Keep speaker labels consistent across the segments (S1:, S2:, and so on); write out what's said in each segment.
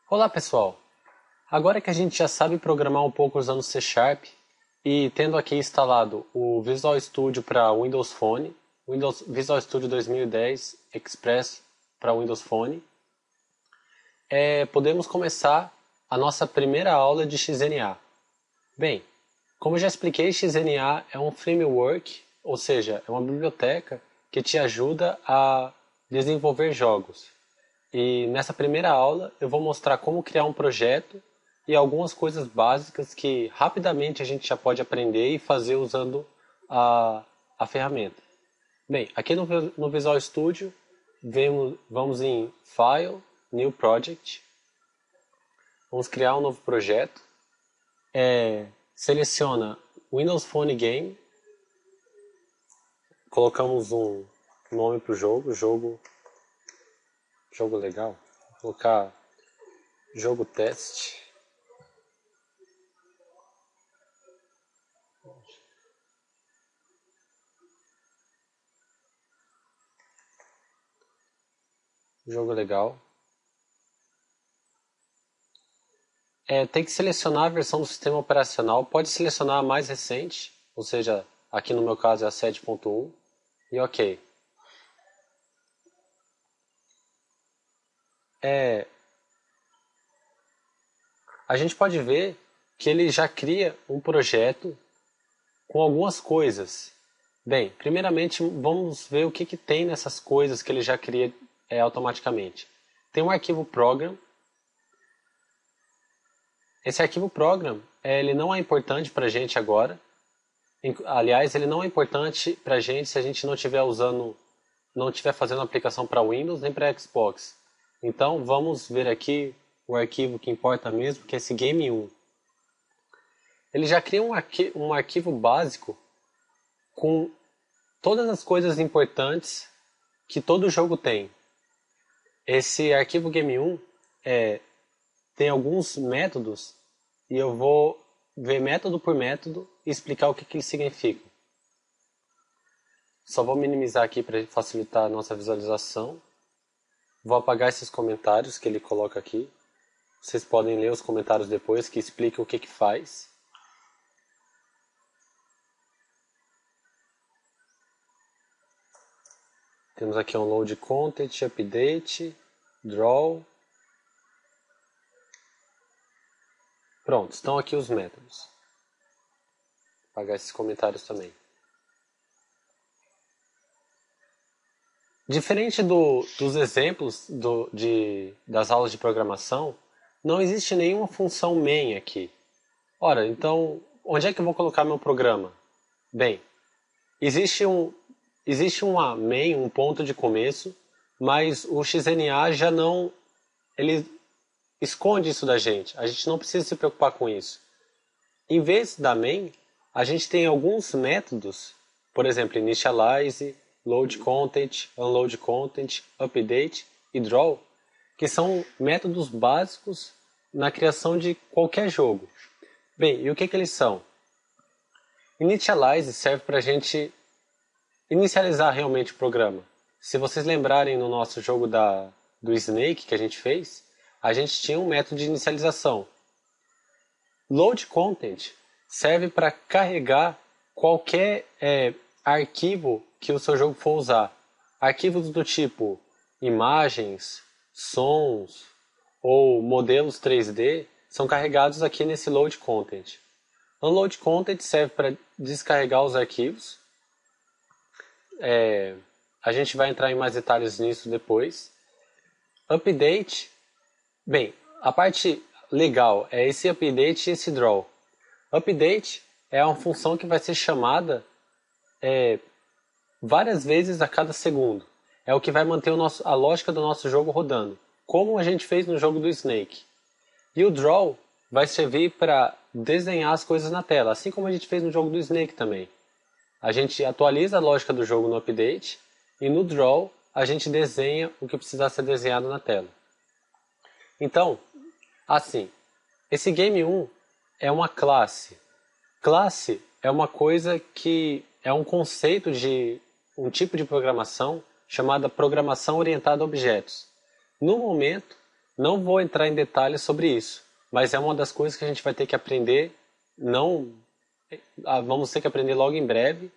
S1: Olá pessoal, agora que a gente já sabe programar um pouco usando C Sharp e tendo aqui instalado o Visual Studio para Windows Phone, Visual Studio 2010 Express para Windows Phone, podemos começar a nossa primeira aula de XNA. Bem, como eu já expliquei, XNA é um framework, ou seja, é uma biblioteca que te ajuda a desenvolver jogos. E nessa primeira aula eu vou mostrar como criar um projeto e algumas coisas básicas que rapidamente a gente já pode aprender e fazer usando a ferramenta. Bem, aqui no Visual Studio vamos em File, New Project, vamos criar um novo projeto, seleciona Windows Phone Game, colocamos um nome para o jogo legal, vou colocar jogo teste. Jogo legal. Tem que selecionar a versão do sistema operacional, pode selecionar a mais recente, ou seja, aqui no meu caso é a 7.1, e OK. A gente pode ver que ele já cria um projeto com algumas coisas. Bem, primeiramente vamos ver o que tem nessas coisas que ele já cria automaticamente. Tem um arquivo program. Esse arquivo program ele não é importante para a gente agora. Aliás, ele não é importante para a gente se a gente não estiver fazendo aplicação para Windows nem para Xbox. Então vamos ver aqui o arquivo que importa mesmo, que é esse game1. Ele já cria um arquivo básico com todas as coisas importantes que todo jogo tem. Esse arquivo game1 tem alguns métodos e eu vou ver método por método e explicar o que eles significam. Só vou minimizar aqui para facilitar a nossa visualização. Vou apagar esses comentários que ele coloca aqui. Vocês podem ler os comentários depois que explicam o que faz. Temos aqui um load content, update, draw. Pronto, estão aqui os métodos. Vou apagar esses comentários também. Diferente dos exemplos das aulas de programação, não existe nenhuma função main aqui. Ora, então, onde é que eu vou colocar meu programa? Bem, existe uma main, um ponto de começo, mas o XNA já não... Ele esconde isso da gente. A gente não precisa se preocupar com isso. Em vez da main, a gente tem alguns métodos, por exemplo, initialize, load content, unload content, update e draw, que são métodos básicos na criação de qualquer jogo. Bem, e o que eles são? Initialize serve para a gente inicializar realmente o programa. Se vocês lembrarem no nosso jogo do Snake que a gente fez, a gente tinha um método de inicialização. Load content serve para carregar qualquer arquivo que o seu jogo for usar. Arquivos do tipo imagens, sons ou modelos 3D são carregados aqui nesse load content. Unload content serve para descarregar os arquivos. A gente vai entrar em mais detalhes nisso depois. Update, bem, a parte legal é esse update e esse draw. Update é uma função que vai ser chamada várias vezes a cada segundo. É o que vai manter a lógica do nosso jogo rodando, como a gente fez no jogo do Snake. E o draw vai servir para desenhar as coisas na tela, assim como a gente fez no jogo do Snake também. A gente atualiza a lógica do jogo no update e no draw a gente desenha o que precisa ser desenhado na tela. Então, assim, esse game1 é uma classe. Classe é uma coisa que é um conceito de um tipo de programação chamada programação orientada a objetos. No momento, não vou entrar em detalhes sobre isso, mas é uma das coisas que a gente vai ter que aprender, vamos ter que aprender logo em breve.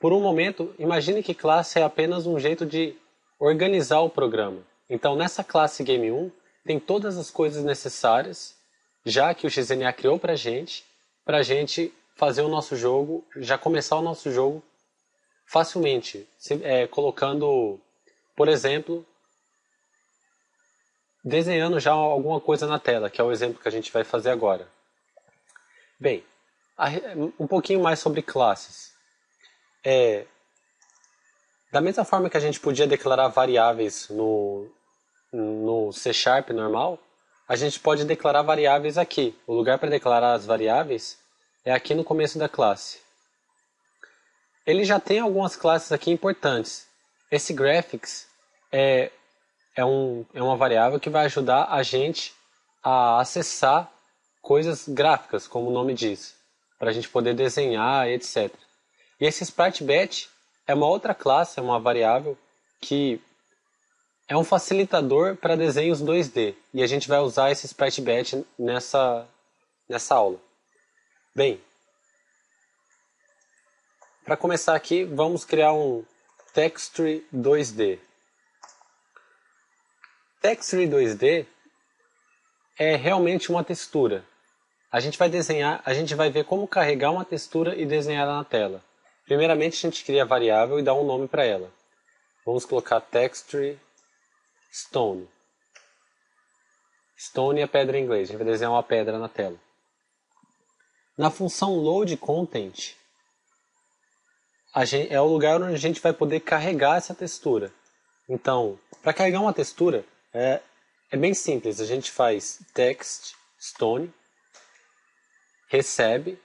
S1: Por um momento, imagine que classe é apenas um jeito de organizar o programa. Então, nessa classe Game1, tem todas as coisas necessárias, já que o XNA criou para a gente fazer o nosso jogo, já começar o nosso jogo facilmente, colocando, por exemplo, desenhando já alguma coisa na tela, que é o exemplo que a gente vai fazer agora. Bem, um pouquinho mais sobre classes. Da mesma forma que a gente podia declarar variáveis no C# normal, a gente pode declarar variáveis aqui. O lugar para declarar as variáveis é aqui no começo da classe. Ele já tem algumas classes aqui importantes. Esse graphics é uma variável que vai ajudar a gente a acessar coisas gráficas, como o nome diz, para a gente poder desenhar, etc. E esse SpriteBat é uma outra classe, é uma variável que é um facilitador para desenhos 2D. E a gente vai usar esse SpriteBat nessa aula. Bem, para começar aqui, vamos criar um Texture 2D. Texture 2D é realmente uma textura. A gente vai desenhar, a gente vai ver como carregar uma textura e desenhar ela na tela. Primeiramente, a gente cria a variável e dá um nome para ela. Vamos colocar Texture Stone. Stone é pedra em inglês. A gente vai desenhar uma pedra na tela. Na função loadContent, é o lugar onde a gente vai poder carregar essa textura. Então, para carregar uma textura, é bem simples. A gente faz text stone, recebe,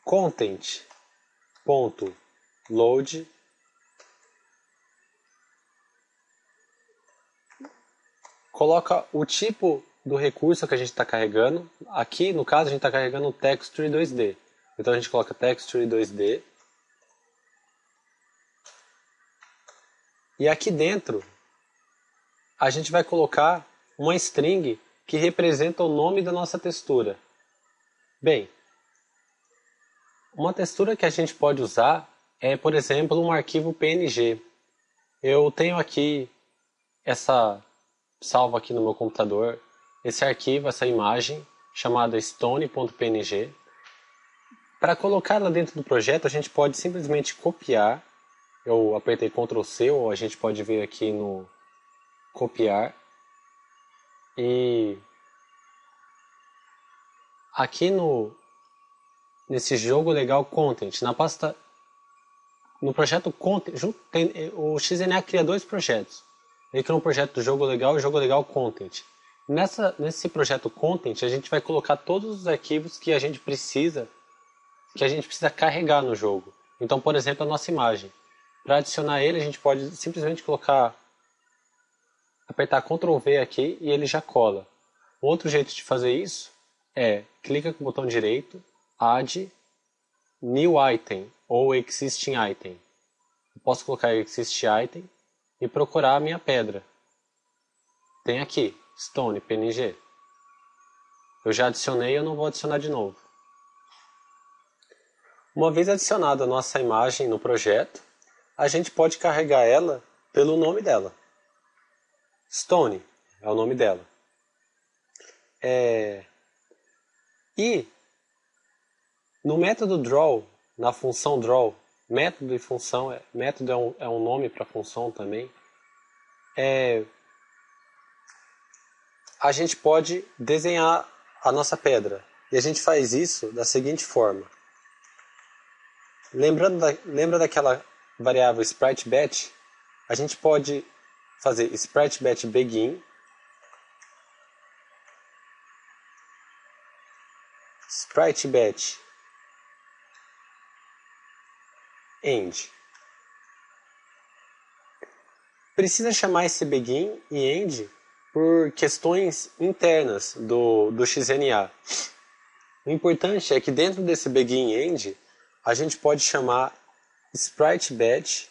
S1: content.load, coloca o tipo do recurso que a gente está carregando. Aqui, no caso, a gente está carregando o Texture 2D. Então a gente coloca Texture 2D. E aqui dentro, a gente vai colocar uma string que representa o nome da nossa textura. Bem, uma textura que a gente pode usar é, por exemplo, um arquivo PNG. Eu tenho aqui salvo aqui no meu computador, esse arquivo, essa imagem, chamada stone.png. Para colocá-la dentro do projeto, a gente pode simplesmente copiar. Eu apertei Ctrl C, ou a gente pode vir aqui no copiar. E aqui nesse jogo legal content, na pasta, no projeto content, o XNA cria dois projetos. Ele cria um projeto do jogo legal e o jogo legal content. Nesse projeto content, a gente vai colocar todos os arquivos que a gente precisa carregar no jogo. Então, por exemplo, a nossa imagem. Para adicionar ele, a gente pode simplesmente apertar Ctrl V aqui e ele já cola. Outro jeito de fazer isso é, clica com o botão direito, Add New Item ou Existing Item. Eu posso colocar Exist Item e procurar a minha pedra. Tem aqui, Stone, PNG. Eu já adicionei, eu não vou adicionar de novo. Uma vez adicionada a nossa imagem no projeto, a gente pode carregar ela pelo nome dela. Stone é o nome dela. E no método draw, na função draw, método e função, método é um nome para função também, a gente pode desenhar a nossa pedra. E a gente faz isso da seguinte forma. Lembra daquela variável SpriteBat? A gente pode fazer SpriteBat begin, SpriteBat end. Precisa chamar esse begin e end por questões internas do XNA. O importante é que dentro desse begin end, a gente pode chamar sprite batch.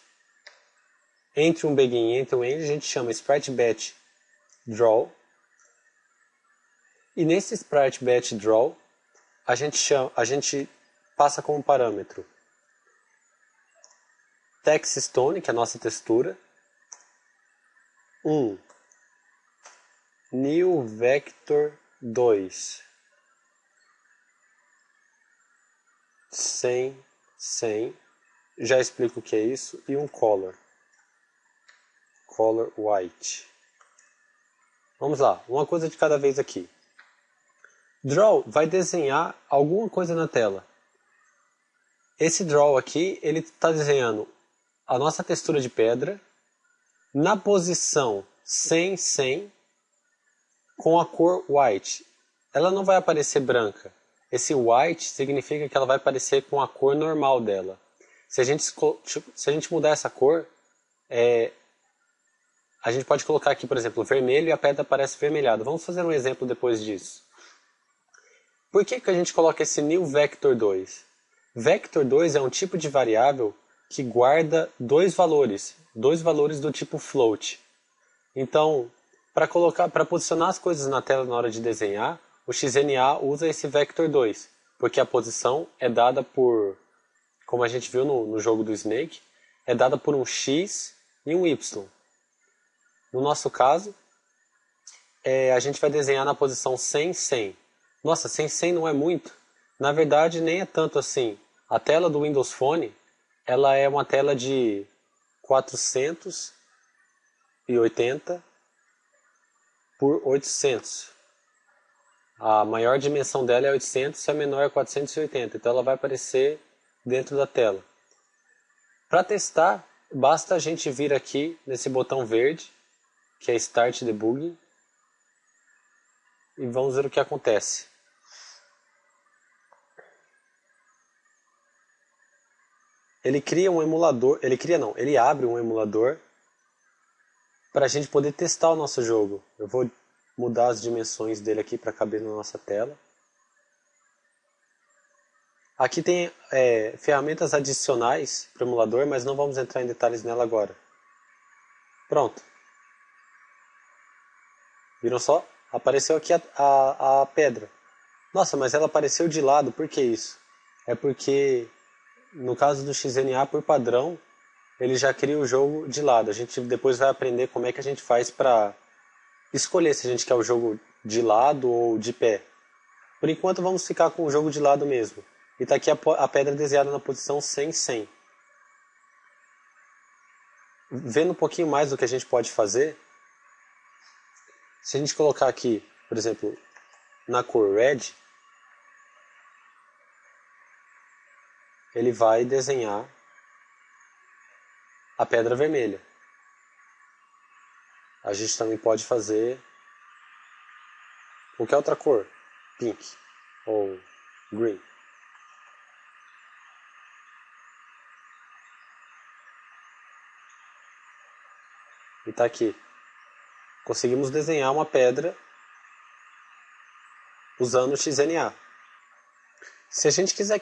S1: Entre um begin e entre um end, a gente chama sprite batch draw. E nesse sprite batch draw, a gente passa como parâmetro textstone, que é a nossa textura, new vector 2 100, já explico o que é isso, e um color white. Vamos lá, uma coisa de cada vez aqui. Draw vai desenhar alguma coisa na tela. Esse draw aqui, ele está desenhando a nossa textura de pedra na posição 100, com a cor white. Ela não vai aparecer branca. Esse white significa que ela vai aparecer com a cor normal dela. Se a gente mudar essa cor, a gente pode colocar aqui, por exemplo, vermelho e a pedra aparece vermelhada. Vamos fazer um exemplo depois disso. Por que a gente coloca esse new vector 2? Vector 2 é um tipo de variável que guarda dois valores do tipo float. Então, para posicionar as coisas na tela na hora de desenhar, o XNA usa esse vector 2, porque a posição é dada por, como a gente viu no jogo do Snake, é dada por um X e um Y. No nosso caso, a gente vai desenhar na posição 100. Nossa, 100 não é muito? Na verdade, nem é tanto assim. A tela do Windows Phone, ela é uma tela de 480 por 800. A maior dimensão dela é 800 e a menor é 480. Então ela vai aparecer dentro da tela. Para testar, basta a gente vir aqui nesse botão verde, que é Start Debugging, e vamos ver o que acontece. Ele abre um emulador para a gente poder testar o nosso jogo. Eu vou mudar as dimensões dele aqui para caber na nossa tela. Aqui tem ferramentas adicionais para o emulador, mas não vamos entrar em detalhes nela agora. Pronto. Viram só? Apareceu aqui a pedra. Nossa, mas ela apareceu de lado, por que isso? É porque, no caso do XNA, por padrão, ele já cria o jogo de lado. A gente depois vai aprender como é que a gente faz para escolher se a gente quer o jogo de lado ou de pé. Por enquanto vamos ficar com o jogo de lado mesmo. E está aqui a pedra desenhada na posição 100. Vendo um pouquinho mais do que a gente pode fazer, se a gente colocar aqui, por exemplo, na cor red, ele vai desenhar a pedra vermelha. A gente também pode fazer qualquer outra cor, pink ou green. E está aqui. Conseguimos desenhar uma pedra usando o XNA. Se a gente quiser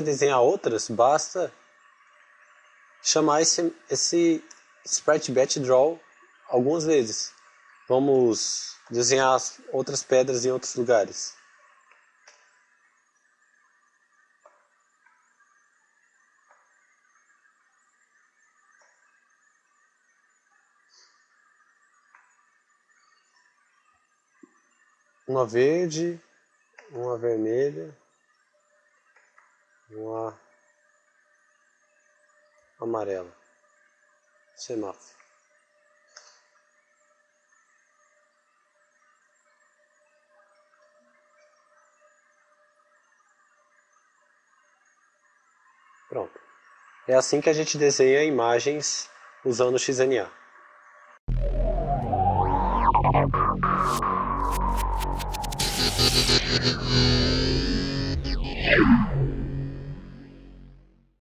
S1: desenhar outras, basta chamar esse sprite batch draw algumas vezes. Vamos desenhar outras pedras em outros lugares. Uma verde, uma vermelha, uma amarela. Semáforo. Pronto. É assim que a gente desenha imagens usando o XNA.